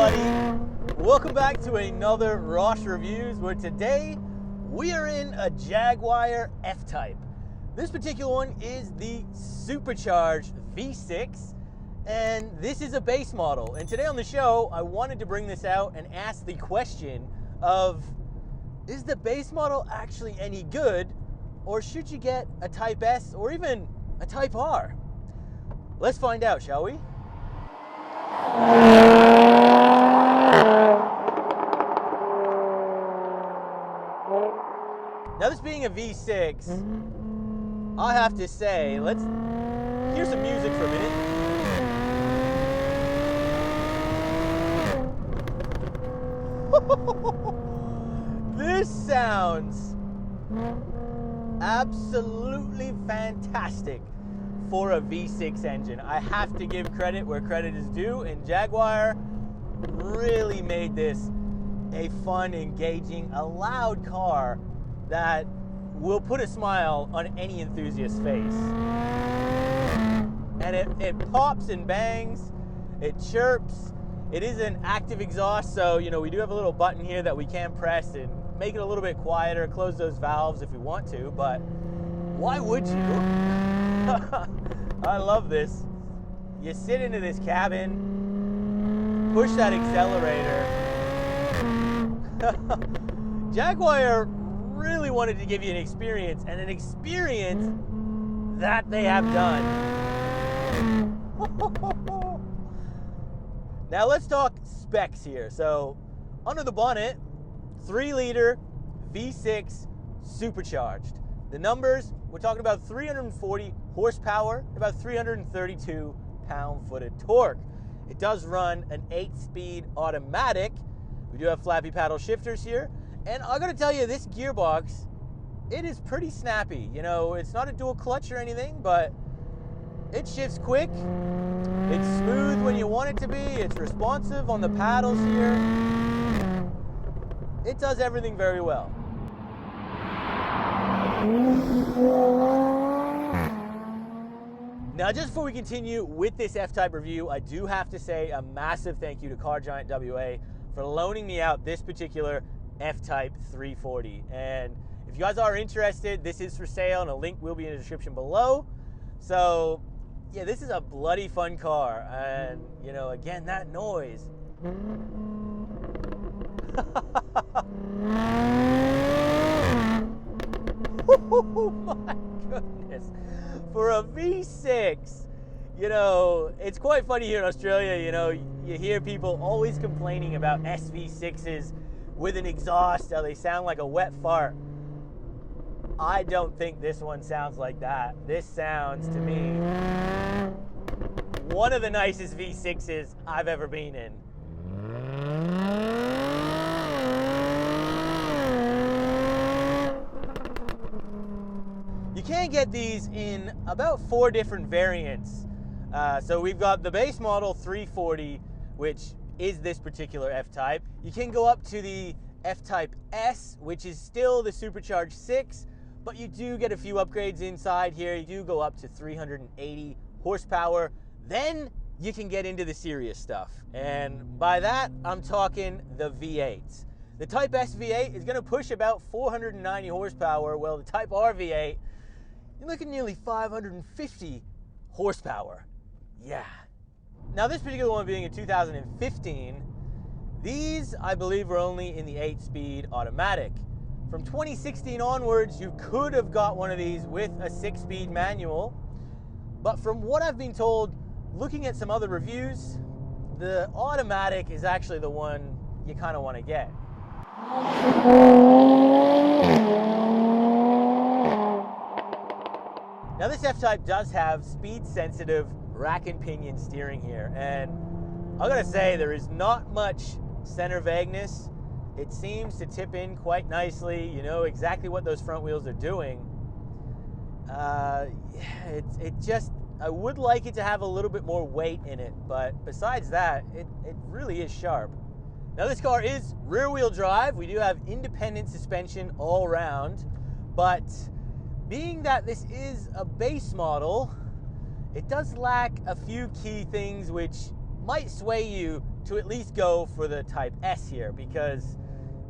everybody? Welcome back to another Ross Reviews, where today we are in a Jaguar F-Type. This particular one is the Supercharged V6, and this is a base model. And today on the show, I wanted to bring this out and ask the question of, is the base model actually any good, or should you get a Type S or even a Type R? Let's find out, shall we? Now, this being a V6, I have to say, let's hear some music for a minute. This sounds absolutely fantastic for a V6 engine. I have to give credit where credit is due, and Jaguar really made this a fun, engaging, a loud car that will put a smile on any enthusiast's face. And it pops and bangs, it chirps, it is an active exhaust, so we do have a little button here that we can press and make it a little bit quieter, close those valves if we want to, but why would you? I love this. You sit into this cabin, push that accelerator. Jaguar really wanted to give you an experience, and an experience that they have done. Now let's talk specs here. So under the bonnet, 3-liter V6 supercharged. The numbers, we're talking about 340 horsepower, about 332 pound-foot of torque. It does run an 8-speed automatic. We do have flappy paddle shifters here. And I gotta tell you, this gearbox, it is pretty snappy. It's not a dual clutch or anything, but it shifts quick. It's smooth when you want it to be. It's responsive on the paddles here. It does everything very well. Now, just before we continue with this F-Type review, I do have to say a massive thank you to Car Giant WA for loaning me out this particular F-Type 340. And if you guys are interested, this is for sale, and a link will be in the description below. So yeah, this is a bloody fun car, and again, that noise. Oh my goodness. For a V6, it's quite funny here in Australia. You hear people always complaining about SV6s with an exhaust, how they sound like a wet fart. I don't think this one sounds like that. This sounds, to me, one of the nicest V6s I've ever been in. You can get these in about 4 different variants. So we've got the base model 340, which is this particular F-Type. You can go up to the F-Type S, which is still the Supercharged 6, but you do get a few upgrades inside here. You do go up to 380 horsepower. Then you can get into the serious stuff. And by that, I'm talking the V8s. The Type S V8 is gonna push about 490 horsepower, while the Type R V8, you're looking nearly 550 horsepower. Yeah. Now, this particular one being in 2015, these, I believe, were only in the 8-speed automatic. From 2016 onwards, you could have got one of these with a 6-speed manual, but from what I've been told, looking at some other reviews, the automatic is actually the one you kind of want to get. Now, this F-Type does have speed-sensitive rack and pinion steering here, and I gotta say, there is not much center vagueness. It seems to tip in quite nicely. You know exactly what those front wheels are doing. I would like it to have a little bit more weight in it, but besides that, it really is sharp. Now, this car is rear-wheel drive. We do have independent suspension all around, but being that this is a base model, it does lack a few key things which might sway you to at least go for the Type S here, because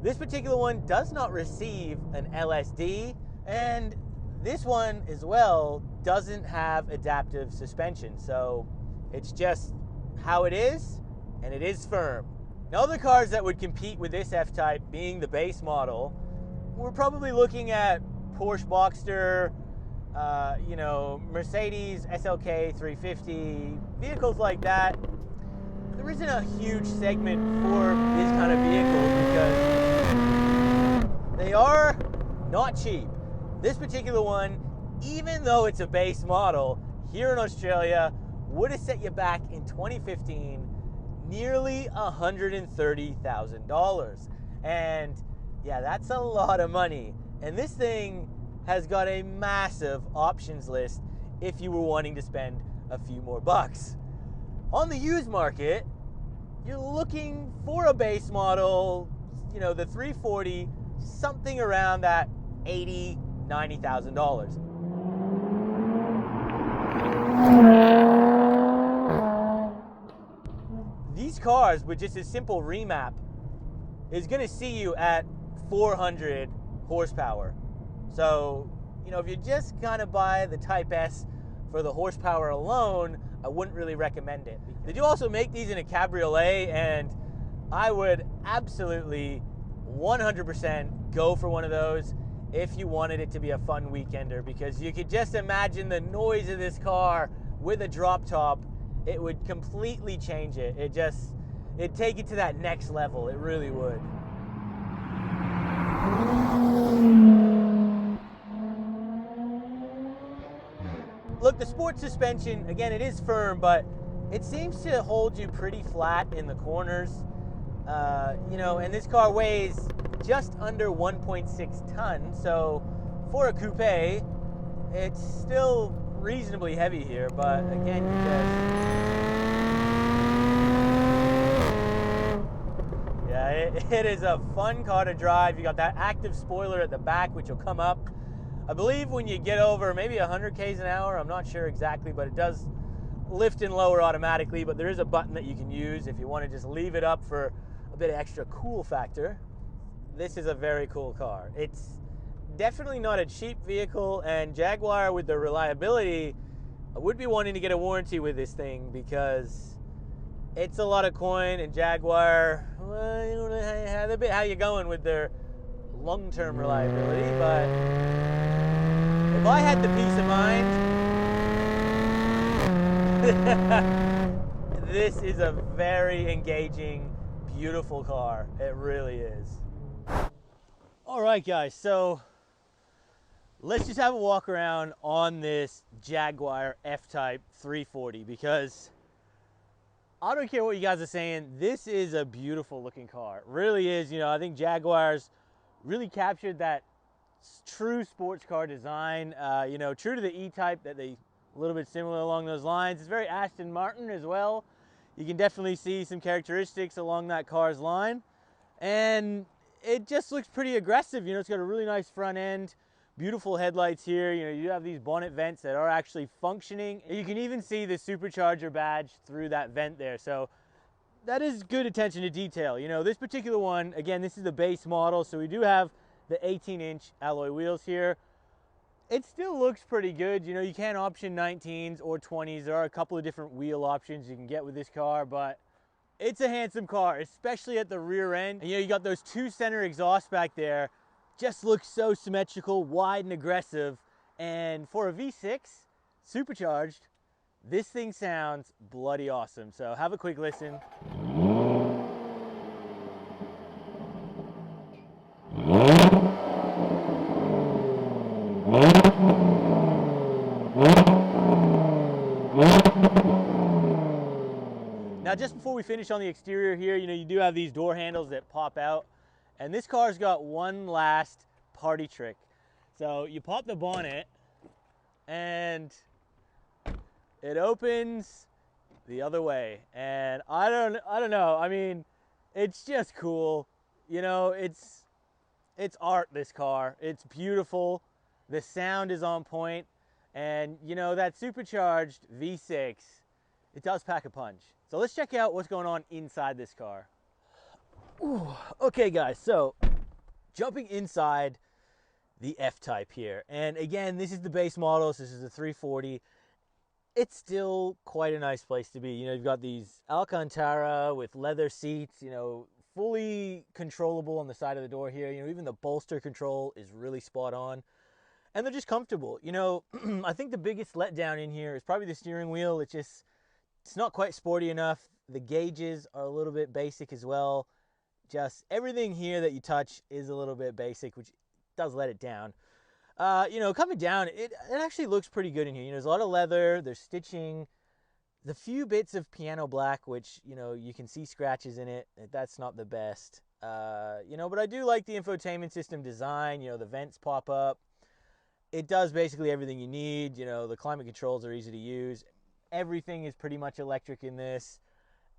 this particular one does not receive an LSD, and this one as well doesn't have adaptive suspension. So it's just how it is, and it is firm. Now, other cars that would compete with this F-Type, being the base model, we're probably looking at Porsche Boxster, Mercedes SLK 350, vehicles like that. There isn't a huge segment for this kind of vehicles because they are not cheap. This particular one, even though it's a base model, here in Australia, would have set you back in 2015 nearly $130,000. And yeah, that's a lot of money. And this thing has got a massive options list if you were wanting to spend a few more bucks. On the used market, you're looking for a base model, the 340, something around that $80,000, $90,000. These cars with just a simple remap is going to see you at 400 horsepower. So, if you just kind of buy the Type S for the horsepower alone, I wouldn't really recommend it. They do also make these in a cabriolet, and I would absolutely 100% go for one of those if you wanted it to be a fun weekender, because you could just imagine the noise of this car with a drop top. It would completely change it. It'd take it to that next level. It really would. Look, the sport suspension, again, it is firm, but it seems to hold you pretty flat in the corners. And this car weighs just under 1.6 tons, so for a coupe, it's still reasonably heavy here, but again, it is a fun car to drive. You got that active spoiler at the back, which will come up, I believe, when you get over maybe 100 k's an hour. I'm not sure exactly, but it does lift and lower automatically, but there is a button that you can use if you want to just leave it up for a bit of extra cool factor. This is a very cool car. It's definitely not a cheap vehicle, and Jaguar, with the reliability, I would be wanting to get a warranty with this thing because it's a lot of coin, and Jaguar, well, a bit how you going with their long-term reliability, but if I had the peace of mind, this is a very engaging, beautiful car. It really is. All right, guys, so let's just have a walk around on this Jaguar F-Type 340, because I don't care what you guys are saying, this is a beautiful looking car. It really is. I think Jaguars really captured that true sports car design, true to the E-Type, that they a little bit similar along those lines. It's very Aston Martin as well. You can definitely see some characteristics along that car's line, and it just looks pretty aggressive. It's got a really nice front end, beautiful headlights here. You have these bonnet vents that are actually functioning. You can even see the Supercharger badge through that vent there. So that is good attention to detail. This particular one, again, this is the base model, so we do have the 18-inch alloy wheels here. It still looks pretty good. You can option 19s or 20s. There are a couple of different wheel options you can get with this car, but it's a handsome car, especially at the rear end. And, you got those two center exhausts back there. Just looks so symmetrical, wide and aggressive. And for a V6 supercharged, this thing sounds bloody awesome. So have a quick listen. Now, just before we finish on the exterior here, you do have these door handles that pop out, and this car's got one last party trick. So you pop the bonnet and it opens the other way, and I don't know. I mean, it's just cool. It's art, this car. It's beautiful. The sound is on point, and that supercharged V6 It does pack a punch. So let's check out what's going on inside this car. Ooh, okay guys, so jumping inside the F-Type here. And again, this is the base model, so this is a 340. It's still quite a nice place to be. You know, you've got these Alcantara with leather seats, you know, fully controllable on the side of the door here. You know, even the bolster control is really spot on. And they're just comfortable. You know, I think the biggest letdown in here is probably the steering wheel. It's not quite sporty enough. The gauges are a little bit basic as well. Just everything here that you touch is a little bit basic, which does let it down. You know, coming down, it actually looks pretty good in here. You know, there's a lot of leather, there's stitching, the few bits of piano black, which, you know, you can see scratches in it. That's not the best. You know, but I do like the infotainment system design. You know, the vents pop up. It does basically everything you need. You know, the climate controls are easy to use. Everything is pretty much electric in this.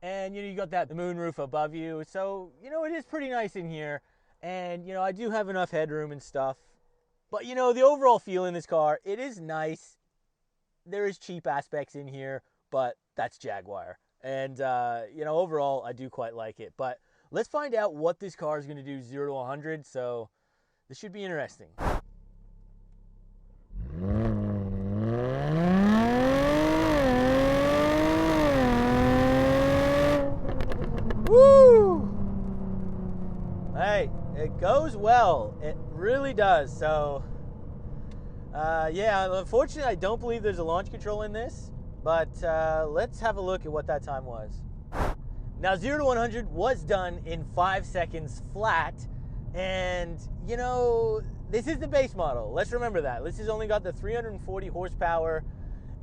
And, you know, you got that moonroof above you. So, you know, it is pretty nice in here. And, you know, I do have enough headroom and stuff. But, you know, the overall feel in this car, it is nice. There is cheap aspects in here, but that's Jaguar. And, you know, overall, I do quite like it. But let's find out what this car is going to do 0 to 100. So this should be interesting. Woo! Hey, it goes well. It really does. So, yeah, unfortunately, I don't believe there's a launch control in this, but let's have a look at what that time was. Now, 0 to 100 was done in 5 seconds flat, and, you know, this is the base model. Let's remember that. This has only got the 340 horsepower,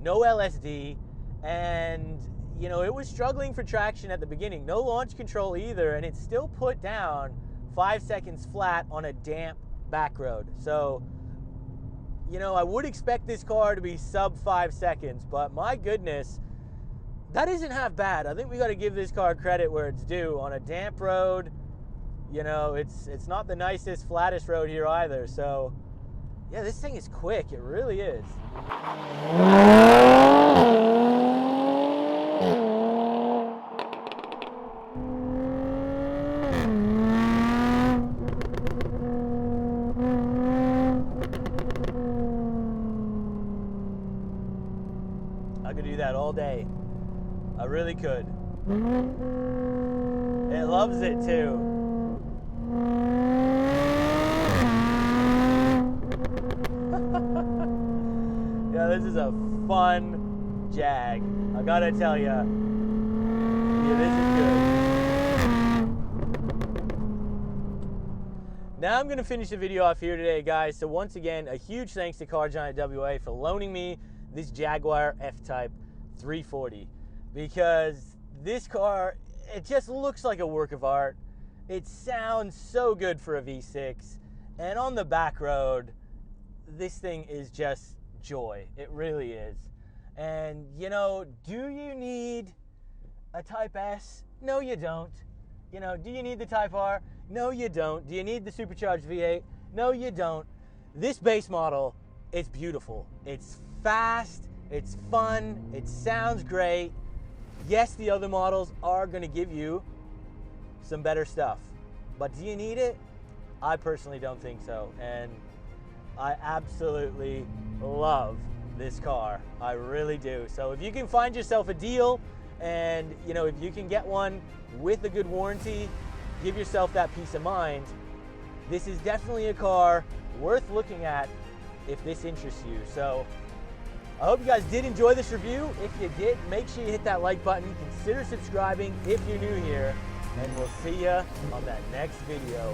no LSD, and, you know, it was struggling for traction at the beginning. No launch control either, and it still put down 5 seconds flat on a damp back road. So, you know, I would expect this car to be sub 5 seconds, but my goodness, that isn't half bad. I think we got to give this car credit where it's due. On a damp road, you know, it's not the nicest, flattest road here either. So, yeah, this thing is quick. It really is. I could do that all day. I really could. It loves it too. Yeah, this is a fun Jag. I gotta tell ya. Yeah, this is good. Now I'm gonna finish the video off here today, guys. So once again, a huge thanks to Car Giant WA for loaning me this Jaguar F-Type 340, because this car, it just looks like a work of art. It sounds so good for a V6, and on the back road, this thing is just joy. It really is. And, you know, do you need a Type S? No, you don't. You know, do you need the Type R? No, you don't. Do you need the Supercharged V8? No, you don't. This base model, it's beautiful. It's fast, it's fun, it sounds great. Yes, the other models are going to give you some better stuff, but do you need it? I personally don't think so, and I absolutely love this car. I really do. So if you can find yourself a deal, and you know, if you can get one with a good warranty, give yourself that peace of mind. This is definitely a car worth looking at if this interests you. So I hope you guys did enjoy this review. If you did, make sure you hit that like button. Consider subscribing if you're new here. And we'll see you on that next video.